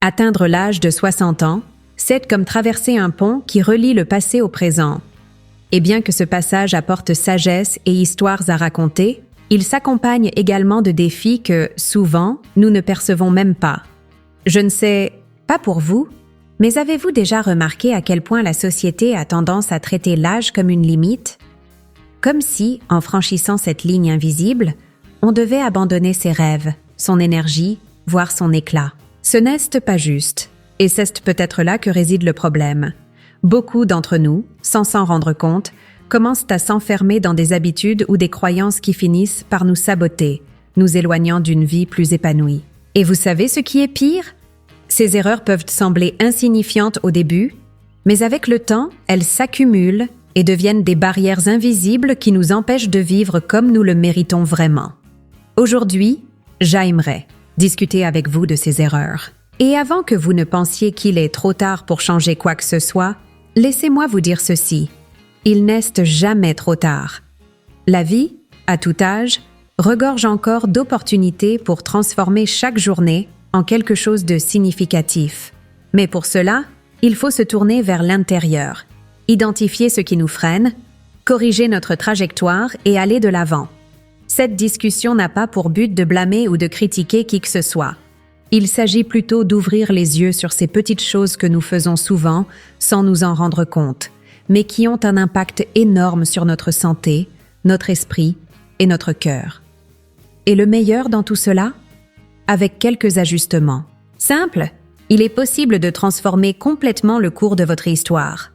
Atteindre l'âge de 60 ans, c'est comme traverser un pont qui relie le passé au présent. Et bien que ce passage apporte sagesse et histoires à raconter, il s'accompagne également de défis que, souvent, nous ne percevons même pas. Je ne sais pas pour vous, mais avez-vous déjà remarqué à quel point la société a tendance à traiter l'âge comme une limite? Comme si, en franchissant cette ligne invisible, on devait abandonner ses rêves, son énergie, voire son éclat. Ce n'est pas juste, et c'est peut-être là que réside le problème. Beaucoup d'entre nous, sans s'en rendre compte, commencent à s'enfermer dans des habitudes ou des croyances qui finissent par nous saboter, nous éloignant d'une vie plus épanouie. Et vous savez ce qui est pire? Ces erreurs peuvent sembler insignifiantes au début, mais avec le temps, elles s'accumulent et deviennent des barrières invisibles qui nous empêchent de vivre comme nous le méritons vraiment. Aujourd'hui, j'aimerais discuter avec vous de ces erreurs. Et avant que vous ne pensiez qu'il est trop tard pour changer quoi que ce soit, laissez-moi vous dire ceci. Il n'est jamais trop tard. La vie, à tout âge, regorge encore d'opportunités pour transformer chaque journée en quelque chose de significatif. Mais pour cela, il faut se tourner vers l'intérieur, identifier ce qui nous freine, corriger notre trajectoire et aller de l'avant. Cette discussion n'a pas pour but de blâmer ou de critiquer qui que ce soit. Il s'agit plutôt d'ouvrir les yeux sur ces petites choses que nous faisons souvent sans nous en rendre compte, mais qui ont un impact énorme sur notre santé, notre esprit et notre cœur. Et le meilleur dans tout cela? Avec quelques ajustements. Simple, il est possible de transformer complètement le cours de votre histoire.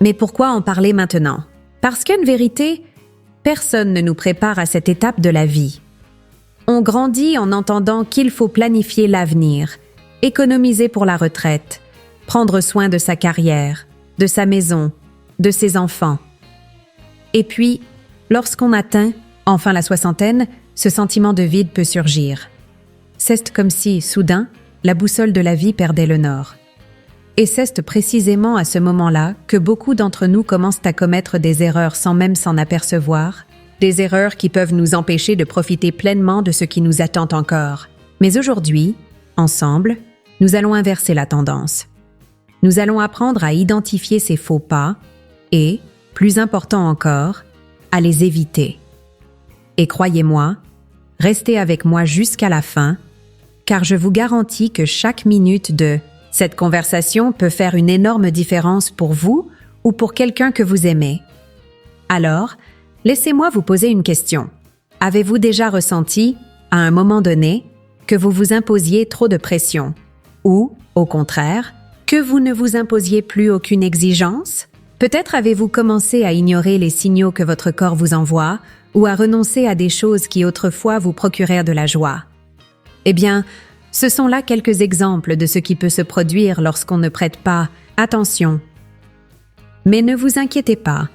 Mais pourquoi en parler maintenant? Parce qu'en vérité, personne ne nous prépare à cette étape de la vie. On grandit en entendant qu'il faut planifier l'avenir, économiser pour la retraite, prendre soin de sa carrière, de sa maison, de ses enfants. Et puis, lorsqu'on atteint, enfin la soixantaine, ce sentiment de vide peut surgir. C'est comme si, soudain, la boussole de la vie perdait le nord. Et c'est précisément à ce moment-là que beaucoup d'entre nous commencent à commettre des erreurs sans même s'en apercevoir, des erreurs qui peuvent nous empêcher de profiter pleinement de ce qui nous attend encore. Mais aujourd'hui, ensemble, nous allons inverser la tendance. Nous allons apprendre à identifier ces faux pas et, plus important encore, à les éviter. Et croyez-moi, restez avec moi jusqu'à la fin, car je vous garantis que chaque minute de cette conversation peut faire une énorme différence pour vous ou pour quelqu'un que vous aimez. Alors, laissez-moi vous poser une question. Avez-vous déjà ressenti, à un moment donné, que vous vous imposiez trop de pression? Ou, au contraire, que vous ne vous imposiez plus aucune exigence? Peut-être avez-vous commencé à ignorer les signaux que votre corps vous envoie ou à renoncer à des choses qui autrefois vous procurèrent de la joie. Eh bien, ce sont là quelques exemples de ce qui peut se produire lorsqu'on ne prête pas attention. Mais ne vous inquiétez pas,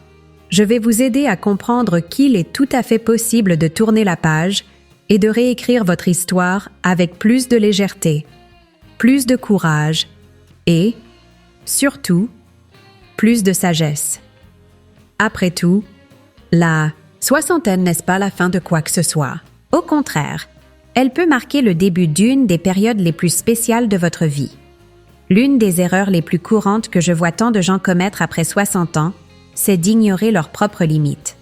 je vais vous aider à comprendre qu'il est tout à fait possible de tourner la page et de réécrire votre histoire avec plus de légèreté, plus de courage et, surtout, plus de sagesse. Après tout, la soixantaine n'est pas la fin de quoi que ce soit. Au contraire, elle peut marquer le début d'une des périodes les plus spéciales de votre vie. L'une des erreurs les plus courantes que je vois tant de gens commettre après 60 ans, c'est d'ignorer leurs propres limites.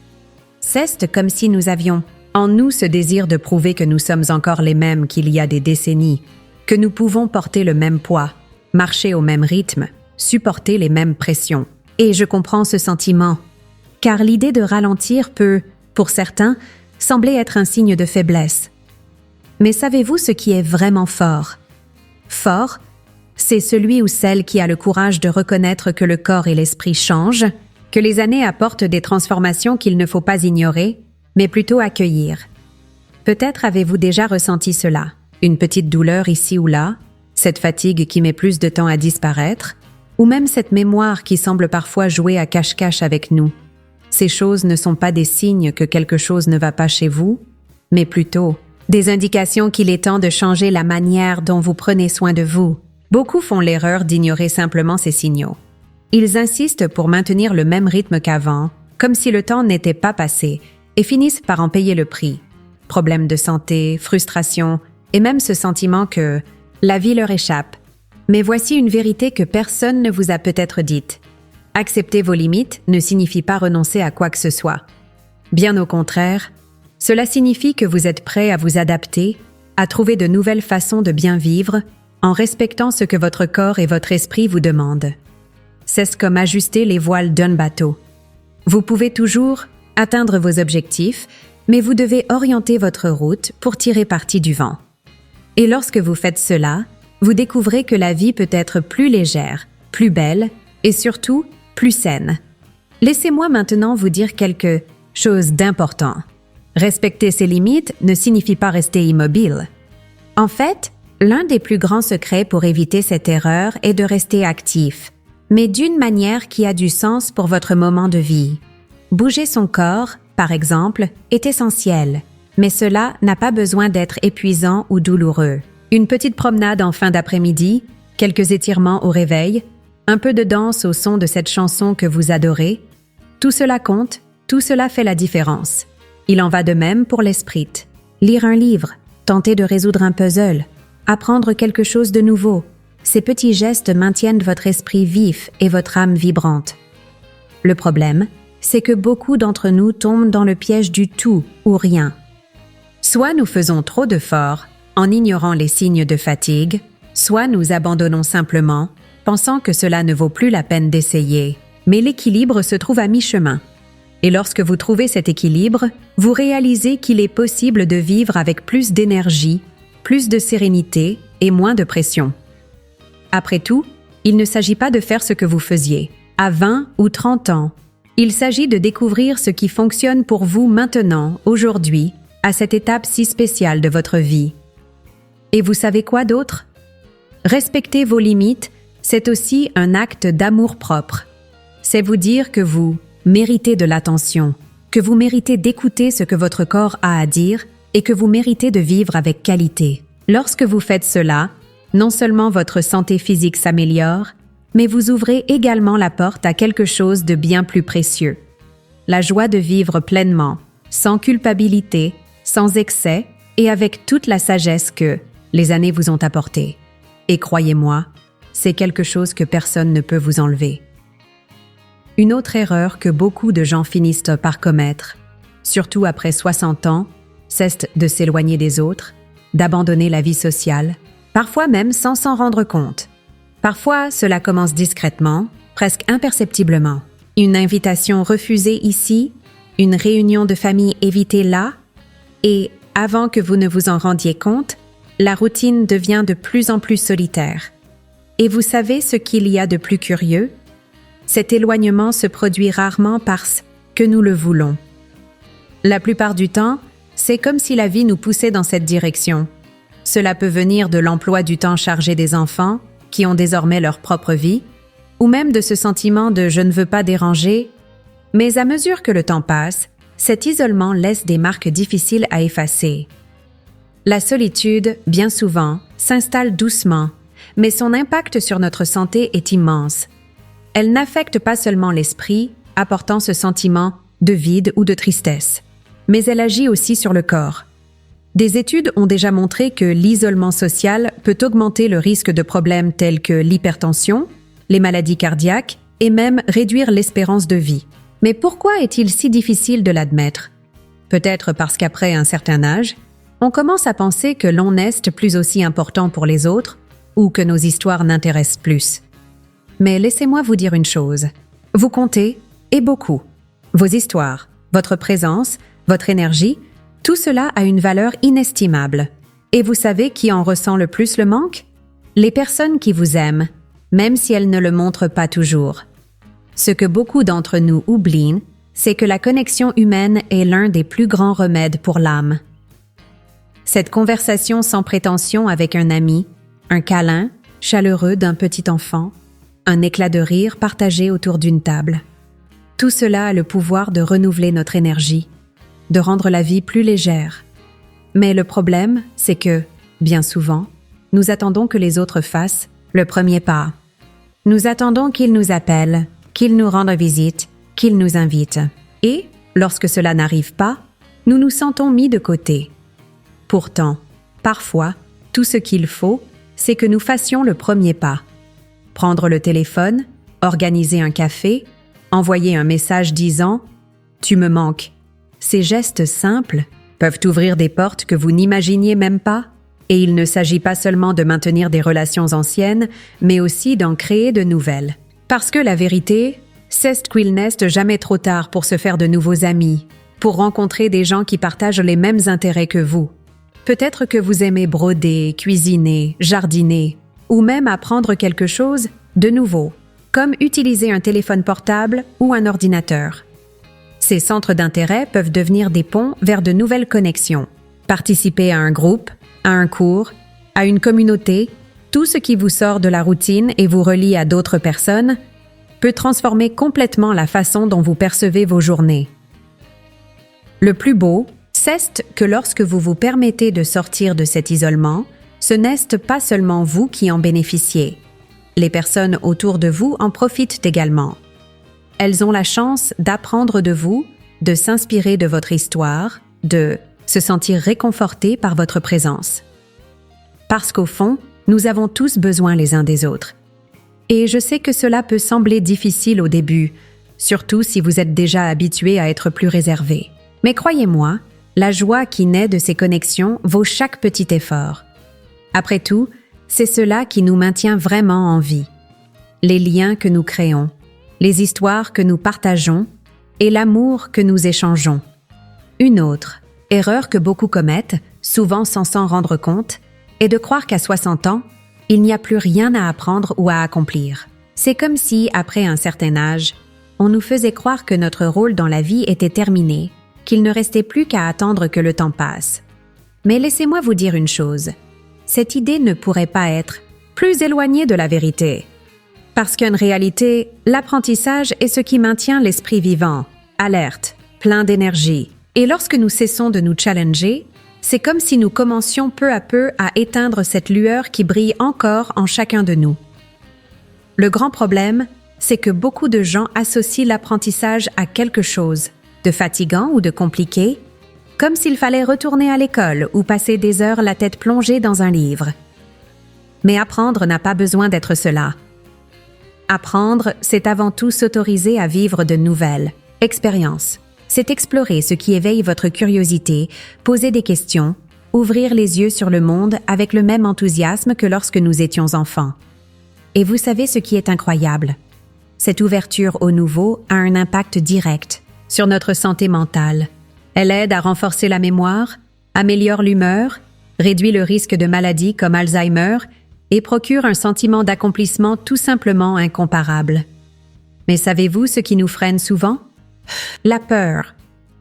C'est comme si nous avions en nous ce désir de prouver que nous sommes encore les mêmes qu'il y a des décennies, que nous pouvons porter le même poids, marcher au même rythme, supporter les mêmes pressions. Et je comprends ce sentiment, car l'idée de ralentir peut, pour certains, sembler être un signe de faiblesse. Mais savez-vous ce qui est vraiment fort? Fort, c'est celui ou celle qui a le courage de reconnaître que le corps et l'esprit changent, que les années apportent des transformations qu'il ne faut pas ignorer, mais plutôt accueillir. Peut-être avez-vous déjà ressenti cela, une petite douleur ici ou là, cette fatigue qui met plus de temps à disparaître, ou même cette mémoire qui semble parfois jouer à cache-cache avec nous. Ces choses ne sont pas des signes que quelque chose ne va pas chez vous, mais plutôt des indications qu'il est temps de changer la manière dont vous prenez soin de vous. Beaucoup font l'erreur d'ignorer simplement ces signaux. Ils insistent pour maintenir le même rythme qu'avant, comme si le temps n'était pas passé, et finissent par en payer le prix. Problèmes de santé, frustration, et même ce sentiment que la vie leur échappe. Mais voici une vérité que personne ne vous a peut-être dite. Accepter vos limites ne signifie pas renoncer à quoi que ce soit. Bien au contraire, cela signifie que vous êtes prêt à vous adapter, à trouver de nouvelles façons de bien vivre, en respectant ce que votre corps et votre esprit vous demandent. C'est comme ajuster les voiles d'un bateau. Vous pouvez toujours atteindre vos objectifs, mais vous devez orienter votre route pour tirer parti du vent. Et lorsque vous faites cela, vous découvrez que la vie peut être plus légère, plus belle et surtout plus saine. Laissez-moi maintenant vous dire quelque chose d'important. Respecter ses limites ne signifie pas rester immobile. En fait, l'un des plus grands secrets pour éviter cette erreur est de rester actif, mais d'une manière qui a du sens pour votre moment de vie. Bouger son corps, par exemple, est essentiel, mais cela n'a pas besoin d'être épuisant ou douloureux. Une petite promenade en fin d'après-midi, quelques étirements au réveil, un peu de danse au son de cette chanson que vous adorez, tout cela compte, tout cela fait la différence. Il en va de même pour l'esprit. Lire un livre, tenter de résoudre un puzzle, apprendre quelque chose de nouveau. Ces petits gestes maintiennent votre esprit vif et votre âme vibrante. Le problème, c'est que beaucoup d'entre nous tombent dans le piège du tout ou rien. Soit nous faisons trop d'efforts en ignorant les signes de fatigue, soit nous abandonnons simplement, pensant que cela ne vaut plus la peine d'essayer. Mais l'équilibre se trouve à mi-chemin. Et lorsque vous trouvez cet équilibre, vous réalisez qu'il est possible de vivre avec plus d'énergie, plus de sérénité et moins de pression. Après tout, il ne s'agit pas de faire ce que vous faisiez à 20 ou 30 ans. Il s'agit de découvrir ce qui fonctionne pour vous maintenant, aujourd'hui, à cette étape si spéciale de votre vie. Et vous savez quoi d'autre? Respecter vos limites, c'est aussi un acte d'amour-propre. C'est vous dire que vous méritez de l'attention, que vous méritez d'écouter ce que votre corps a à dire et que vous méritez de vivre avec qualité. Lorsque vous faites cela, non seulement votre santé physique s'améliore, mais vous ouvrez également la porte à quelque chose de bien plus précieux. La joie de vivre pleinement, sans culpabilité, sans excès et avec toute la sagesse que les années vous ont apportée. Et croyez-moi, c'est quelque chose que personne ne peut vous enlever. Une autre erreur que beaucoup de gens finissent par commettre, surtout après 60 ans, c'est de s'éloigner des autres, d'abandonner la vie sociale, parfois même sans s'en rendre compte. Parfois, cela commence discrètement, presque imperceptiblement. Une invitation refusée ici, une réunion de famille évitée là, et avant que vous ne vous en rendiez compte, la routine devient de plus en plus solitaire. Et vous savez ce qu'il y a de plus curieux? Cet éloignement se produit rarement parce que nous le voulons. La plupart du temps, c'est comme si la vie nous poussait dans cette direction. Cela peut venir de l'emploi du temps chargé des enfants, qui ont désormais leur propre vie, ou même de ce sentiment de « je ne veux pas déranger ». Mais à mesure que le temps passe, cet isolement laisse des marques difficiles à effacer. La solitude, bien souvent, s'installe doucement, mais son impact sur notre santé est immense. Elle n'affecte pas seulement l'esprit, apportant ce sentiment de vide ou de tristesse, mais elle agit aussi sur le corps. Des études ont déjà montré que l'isolement social peut augmenter le risque de problèmes tels que l'hypertension, les maladies cardiaques et même réduire l'espérance de vie. Mais pourquoi est-il si difficile de l'admettre? Peut-être parce qu'après un certain âge, on commence à penser que l'on n'est plus aussi important pour les autres ou que nos histoires n'intéressent plus. Mais laissez-moi vous dire une chose. Vous comptez, et beaucoup. Vos histoires, votre présence, votre énergie, tout cela a une valeur inestimable. Et vous savez qui en ressent le plus le manque? Les personnes qui vous aiment, même si elles ne le montrent pas toujours. Ce que beaucoup d'entre nous oublient, c'est que la connexion humaine est l'un des plus grands remèdes pour l'âme. Cette conversation sans prétention avec un ami, un câlin chaleureux d'un petit enfant, un éclat de rire partagé autour d'une table. Tout cela a le pouvoir de renouveler notre énergie, de rendre la vie plus légère. Mais le problème, c'est que, bien souvent, nous attendons que les autres fassent le premier pas. Nous attendons qu'ils nous appellent, qu'ils nous rendent visite, qu'ils nous invitent. Et, lorsque cela n'arrive pas, nous nous sentons mis de côté. Pourtant, parfois, tout ce qu'il faut, c'est que nous fassions le premier pas. Prendre le téléphone, organiser un café, envoyer un message disant « Tu me manques ». Ces gestes simples peuvent ouvrir des portes que vous n'imaginiez même pas, et il ne s'agit pas seulement de maintenir des relations anciennes, mais aussi d'en créer de nouvelles. Parce que la vérité, c'est qu'il n'est jamais trop tard pour se faire de nouveaux amis, pour rencontrer des gens qui partagent les mêmes intérêts que vous. Peut-être que vous aimez broder, cuisiner, jardiner, ou même apprendre quelque chose de nouveau, comme utiliser un téléphone portable ou un ordinateur. Ces centres d'intérêt peuvent devenir des ponts vers de nouvelles connexions. Participer à un groupe, à un cours, à une communauté, tout ce qui vous sort de la routine et vous relie à d'autres personnes peut transformer complètement la façon dont vous percevez vos journées. Le plus beau, c'est que lorsque vous vous permettez de sortir de cet isolement, ce n'est pas seulement vous qui en bénéficiez. Les personnes autour de vous en profitent également. Elles ont la chance d'apprendre de vous, de s'inspirer de votre histoire, de se sentir réconfortées par votre présence. Parce qu'au fond, nous avons tous besoin les uns des autres. Et je sais que cela peut sembler difficile au début, surtout si vous êtes déjà habitué à être plus réservé. Mais croyez-moi, la joie qui naît de ces connexions vaut chaque petit effort. Après tout, c'est cela qui nous maintient vraiment en vie. Les liens que nous créons, les histoires que nous partageons et l'amour que nous échangeons. Une autre erreur que beaucoup commettent, souvent sans s'en rendre compte, est de croire qu'à 60 ans, il n'y a plus rien à apprendre ou à accomplir. C'est comme si, après un certain âge, on nous faisait croire que notre rôle dans la vie était terminé, qu'il ne restait plus qu'à attendre que le temps passe. Mais laissez-moi vous dire une chose, cette idée ne pourrait pas être plus éloignée de la vérité. Parce qu'en réalité, l'apprentissage est ce qui maintient l'esprit vivant, alerte, plein d'énergie. Et lorsque nous cessons de nous challenger, c'est comme si nous commencions peu à peu à éteindre cette lueur qui brille encore en chacun de nous. Le grand problème, c'est que beaucoup de gens associent l'apprentissage à quelque chose de fatigant ou de compliqué, comme s'il fallait retourner à l'école ou passer des heures la tête plongée dans un livre. Mais apprendre n'a pas besoin d'être cela. Apprendre, c'est avant tout s'autoriser à vivre de nouvelles expériences. C'est explorer ce qui éveille votre curiosité, poser des questions, ouvrir les yeux sur le monde avec le même enthousiasme que lorsque nous étions enfants. Et vous savez ce qui est incroyable? Cette ouverture au nouveau a un impact direct sur notre santé mentale. Elle aide à renforcer la mémoire, améliore l'humeur, réduit le risque de maladies comme Alzheimer et procure un sentiment d'accomplissement tout simplement incomparable. Mais savez-vous ce qui nous freine souvent? La peur.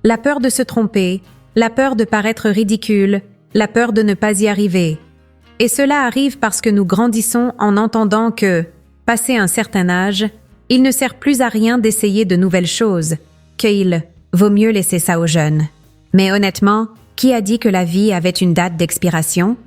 La peur de se tromper, la peur de paraître ridicule, la peur de ne pas y arriver. Et cela arrive parce que nous grandissons en entendant que, passé un certain âge, il ne sert plus à rien d'essayer de nouvelles choses, qu'il vaut mieux laisser ça aux jeunes. Mais honnêtement, qui a dit que la vie avait une date d'expiration?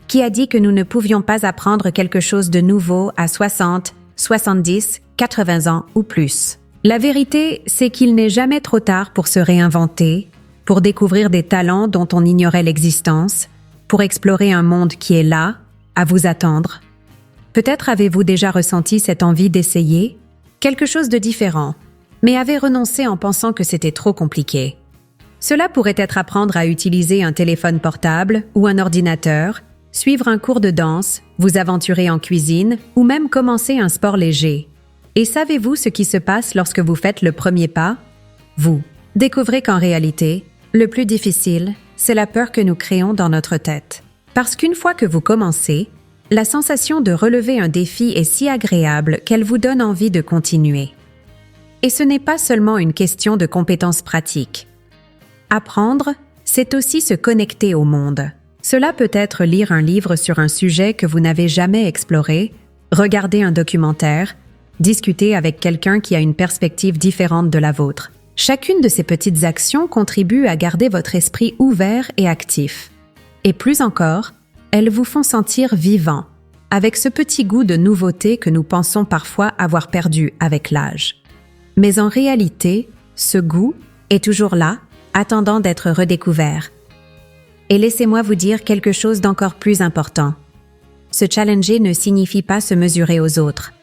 Qui a dit que nous ne pouvions pas apprendre quelque chose de nouveau à 60, 70, 80 ans ou plus? La vérité, c'est qu'il n'est jamais trop tard pour se réinventer, pour découvrir des talents dont on ignorait l'existence, pour explorer un monde qui est là, à vous attendre. Peut-être avez-vous déjà ressenti cette envie d'essayer quelque chose de différent, mais avez renoncé en pensant que c'était trop compliqué. Cela pourrait être apprendre à utiliser un téléphone portable ou un ordinateur, suivre un cours de danse, vous aventurer en cuisine ou même commencer un sport léger. Et savez-vous ce qui se passe lorsque vous faites le premier pas? Vous découvrez qu'en réalité, le plus difficile, c'est la peur que nous créons dans notre tête. Parce qu'une fois que vous commencez, la sensation de relever un défi est si agréable qu'elle vous donne envie de continuer. Et ce n'est pas seulement une question de compétences pratiques. Apprendre, c'est aussi se connecter au monde. Cela peut être lire un livre sur un sujet que vous n'avez jamais exploré, regarder un documentaire, discuter avec quelqu'un qui a une perspective différente de la vôtre. Chacune de ces petites actions contribue à garder votre esprit ouvert et actif. Et plus encore, elles vous font sentir vivant, avec ce petit goût de nouveauté que nous pensons parfois avoir perdu avec l'âge. Mais en réalité, ce goût est toujours là, attendant d'être redécouvert. Et laissez-moi vous dire quelque chose d'encore plus important. Se challenger ne signifie pas se mesurer aux autres.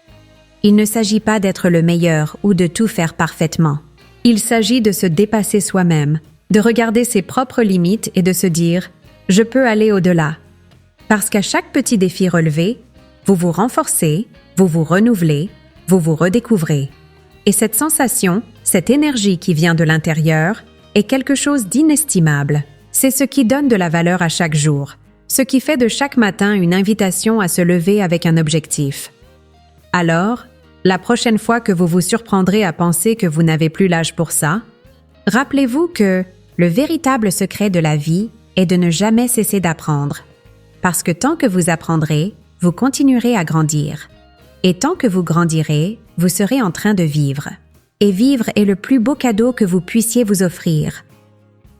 Il ne s'agit pas d'être le meilleur ou de tout faire parfaitement. Il s'agit de se dépasser soi-même, de regarder ses propres limites et de se dire « je peux aller au-delà ». Parce qu'à chaque petit défi relevé, vous vous renforcez, vous vous renouvelez, vous vous redécouvrez. Et cette sensation, cette énergie qui vient de l'intérieur, est quelque chose d'inestimable. C'est ce qui donne de la valeur à chaque jour, ce qui fait de chaque matin une invitation à se lever avec un objectif. Alors, la prochaine fois que vous vous surprendrez à penser que vous n'avez plus l'âge pour ça, rappelez-vous que le véritable secret de la vie est de ne jamais cesser d'apprendre. Parce que tant que vous apprendrez, vous continuerez à grandir. Et tant que vous grandirez, vous serez en train de vivre. Et vivre est le plus beau cadeau que vous puissiez vous offrir.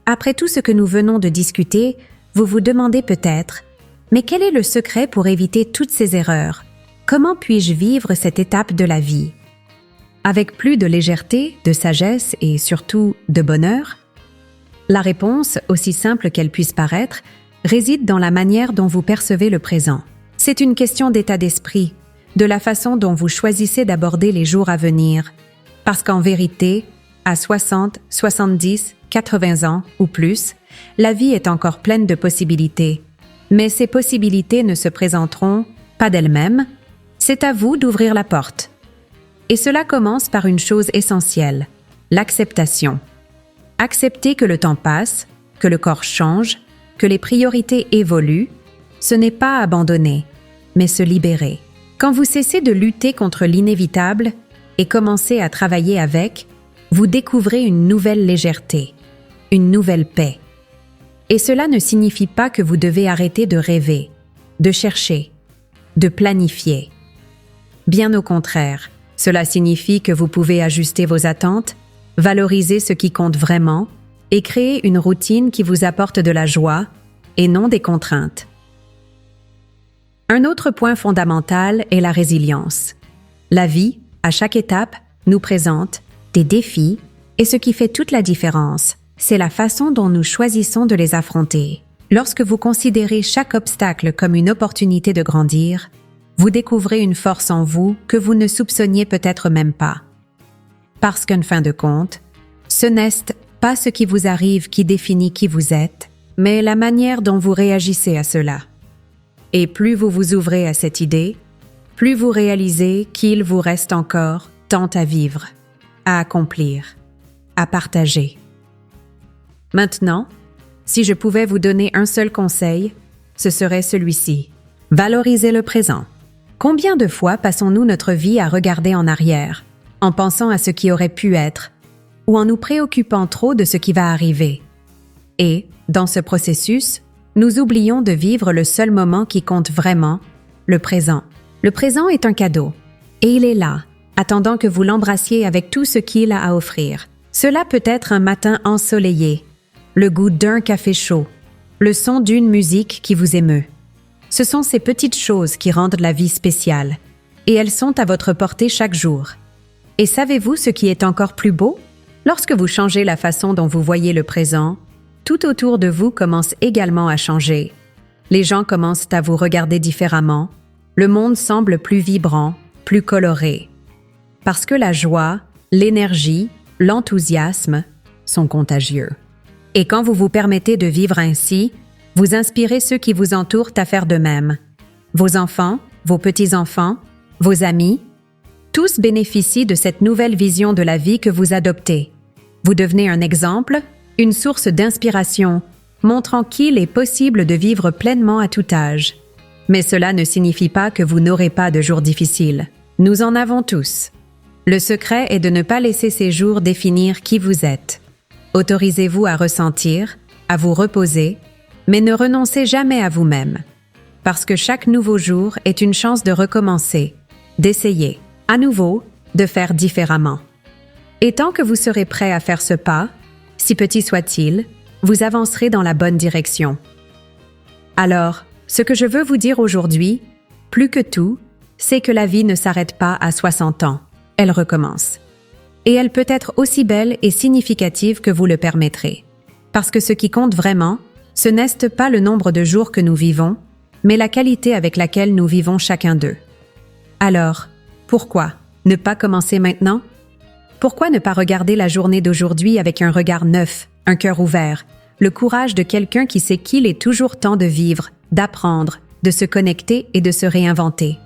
Après tout ce que nous venons de discuter, vous vous demandez peut-être « Mais quel est le secret pour éviter toutes ces erreurs ? Comment puis-je vivre cette étape de la vie ?» Avec plus de légèreté, de sagesse et surtout de bonheur? La réponse, aussi simple qu'elle puisse paraître, réside dans la manière dont vous percevez le présent. C'est une question d'état d'esprit, de la façon dont vous choisissez d'aborder les jours à venir. Parce qu'en vérité, à 60, 70, 80 ans ou plus, la vie est encore pleine de possibilités. Mais ces possibilités ne se présenteront pas d'elles-mêmes. C'est à vous d'ouvrir la porte. Et cela commence par une chose essentielle, l'acceptation. Accepter que le temps passe, que le corps change, que les priorités évoluent, ce n'est pas abandonner, mais se libérer. Quand vous cessez de lutter contre l'inévitable et commencez à travailler avec, vous découvrez une nouvelle légèreté, une nouvelle paix. Et cela ne signifie pas que vous devez arrêter de rêver, de chercher, de planifier. Bien au contraire, cela signifie que vous pouvez ajuster vos attentes, valoriser ce qui compte vraiment et créer une routine qui vous apporte de la joie et non des contraintes. Un autre point fondamental est la résilience. La vie, à chaque étape, nous présente des défis et ce qui fait toute la différence, c'est la façon dont nous choisissons de les affronter. Lorsque vous considérez chaque obstacle comme une opportunité de grandir, vous découvrez une force en vous que vous ne soupçonniez peut-être même pas. Parce qu'en fin de compte, ce n'est pas ce qui vous arrive qui définit qui vous êtes, mais la manière dont vous réagissez à cela. Et plus vous vous ouvrez à cette idée, plus vous réalisez qu'il vous reste encore tant à vivre, à accomplir, à partager. Maintenant, si je pouvais vous donner un seul conseil, ce serait celui-ci. Valorisez le présent. Combien de fois passons-nous notre vie à regarder en arrière, en pensant à ce qui aurait pu être, ou en nous préoccupant trop de ce qui va arriver? Et, dans ce processus, nous oublions de vivre le seul moment qui compte vraiment, le présent. Le présent est un cadeau, et il est là, attendant que vous l'embrassiez avec tout ce qu'il a à offrir. Cela peut être un matin ensoleillé, le goût d'un café chaud, le son d'une musique qui vous émeut. Ce sont ces petites choses qui rendent la vie spéciale, et elles sont à votre portée chaque jour. Et savez-vous ce qui est encore plus beau? Lorsque vous changez la façon dont vous voyez le présent, tout autour de vous commence également à changer. Les gens commencent à vous regarder différemment, le monde semble plus vibrant, plus coloré. Parce que la joie, l'énergie, l'enthousiasme sont contagieux. Et quand vous vous permettez de vivre ainsi, vous inspirez ceux qui vous entourent à faire de même. Vos enfants, vos petits-enfants, vos amis, tous bénéficient de cette nouvelle vision de la vie que vous adoptez. Vous devenez un exemple, une source d'inspiration, montrant qu'il est possible de vivre pleinement à tout âge. Mais cela ne signifie pas que vous n'aurez pas de jours difficiles. Nous en avons tous. Le secret est de ne pas laisser ces jours définir qui vous êtes. Autorisez-vous à ressentir, à vous reposer, mais ne renoncez jamais à vous-même. Parce que chaque nouveau jour est une chance de recommencer, d'essayer, à nouveau, de faire différemment. Et tant que vous serez prêt à faire ce pas, si petit soit-il, vous avancerez dans la bonne direction. Alors, ce que je veux vous dire aujourd'hui, plus que tout, c'est que la vie ne s'arrête pas à 60 ans, elle recommence. Et elle peut être aussi belle et significative que vous le permettrez. Parce que ce qui compte vraiment, ce n'est pas le nombre de jours que nous vivons, mais la qualité avec laquelle nous vivons chacun d'eux. Alors, pourquoi ne pas commencer maintenant? Pourquoi ne pas regarder la journée d'aujourd'hui avec un regard neuf, un cœur ouvert, le courage de quelqu'un qui sait qu'il est toujours temps de vivre, d'apprendre, de se connecter et de se réinventer?